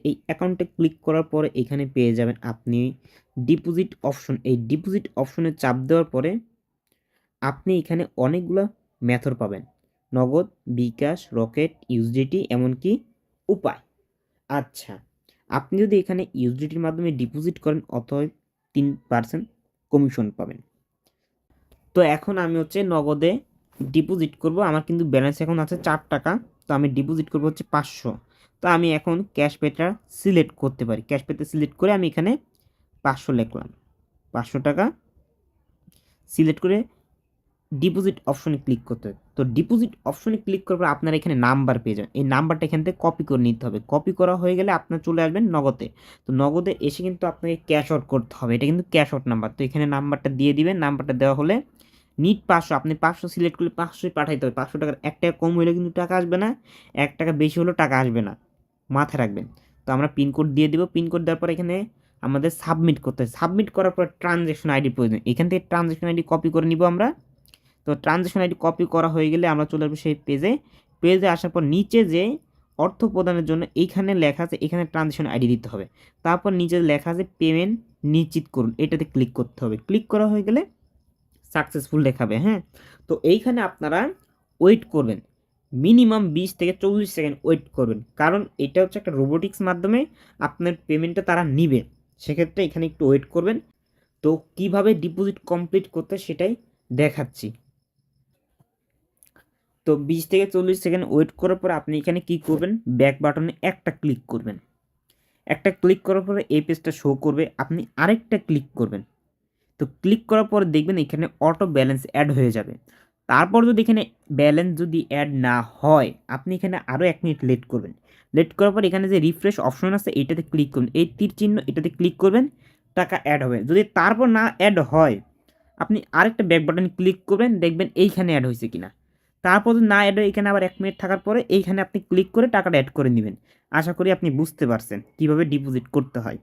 এই অ্যাকাউন্টে ক্লিক করার পরে এখানে পেয়ে যাবেন আপনি ডিপোজিট অপশন। এই ডিপোজিট অপশনে চাপ দেওয়ার পরে আপনি এখানে অনেকগুলো মেথড পাবেন, নগদ, বিকাশ, রকেট, ইউএসডিটি, এমনকি উপায়। আচ্ছা, আপনি যদি এখানে ইউএসডিটির মাধ্যমে ডিপোজিট করেন অতএব 3% কমিশন পাবেন। তো এখন আমি নগদে ডিপোজিট করব। আমার কিন্তু ব্যালেন্স এখন আছে 4 টাকা। তো আমি ডিপোজিট করব 500। তো আমি এখন ক্যাশ পেটা সিলেক্ট করতে পারি। ক্যাশ পেতে সিলেক্ট করে আমি এখানে 500 লিখলাম। 500 টাকা সিলেক্ট করে ডিপোজিট অপশনে ক্লিক করতে হবে। তো ডিপোজিট অপশনে ক্লিক করার পর আপনারা এখানে নাম্বার পেয়ে যাবেন। এই নাম্বারটা এখান থেকে কপি করে নিতে হবে। কপি করা হয়ে গেলে আপনার চলে আসবেন নগদে। তো নগদে এসে কিন্তু আপনাকে ক্যাশ আউট করতে হবে। এটা কিন্তু ক্যাশ আউট নাম্বার। তো এখানে নাম্বারটা দিয়ে দিবেন। নাম্বারটা দেওয়া হলে নিট 500, আপনি 500 সিলেক্ট করলে 500ই পাঠাইতে হবে। 500 টাকার 1 টাকা কম হলে কিন্তু টাকা আসবে না, 1 টাকা বেশি হলেও টাকা আসবে না, মাথায় রাখবেন। তো আমরা পিনকোড দিয়ে দিব। পিনকোড দেওয়ার পর এখানে আমাদের সাবমিট করতে হবে। সাবমিট করার পর ট্রানজ্যাকশন আইডি প্রয়োজন। এখান থেকে ট্রানজ্যাকশন আইডি কপি করে নিব আমরা। তো ট্রানজ্যাকশন আইডি কপি করা হয়ে গেলে আমরা চলে আসবো সেই পেজে আসার পর নিচে যে অর্থ প্রদানের জন্য এইখানে লেখা আছে, এখানে ট্রানজ্যাকশন আইডি দিতে হবে। তারপর নিচে লেখা আছে পেমেন্ট নিশ্চিত করুন, এটাতে ক্লিক করতে হবে। ক্লিক করা হয়ে গেলে সাকসেসফুল দেখাবে। হ্যাঁ, তো এইখানে আপনারা ওয়েট করবেন, মিনিমাম 20 থেকে 40 সেকেন্ড ওয়েট করবেন, কারণ এটা একটা রোবোটিক্স মাধ্যমে আপনার পেমেন্টটা তারা নিবে। সেক্ষেত্রে এখানে একটু ওয়েট করবেন। তো কিভাবে ডিপোজিট কমপ্লিট করতে সেটাই দেখাচ্ছি। তো 20 থেকে 40 সেকেন্ড ওয়েট করার পর আপনি এখানে কি করবেন, ব্যাক বাটনে একটা ক্লিক করবেন। একটা ক্লিক করার পরে এই পেজটা শো করবে, আপনি আরেকটা ক্লিক করবেন। তো ক্লিক করার পর দেখবেন এখানে অটো ব্যালেন্স অ্যাড হয়ে যাবে। তারপর যদি এখানে ব্যালেন্স যদি অ্যাড না হয়, আপনি এখানে আরও 1 মিনিট লেট করবেন। লেট করার পর এখানে যে রিফ্রেশ অপশন আছে এইটাতে ক্লিক করুন, এই তীর চিহ্ন এটাতে ক্লিক করবেন, টাকা অ্যাড হবে। যদি তারপর না অ্যাড হয়, আপনি আরেকটা ব্যাক বাটন ক্লিক করবেন, দেখবেন এইখানে অ্যাড হয়েছে কিনা। তারপর যদি না অ্যাড হয়, এখানে আবার 1 মিনিট থাকার পরে এইখানে আপনি ক্লিক করে টাকাটা অ্যাড করে নেবেন। আশা করি আপনি বুঝতে পারছেন কীভাবে ডিপোজিট করতে হয়।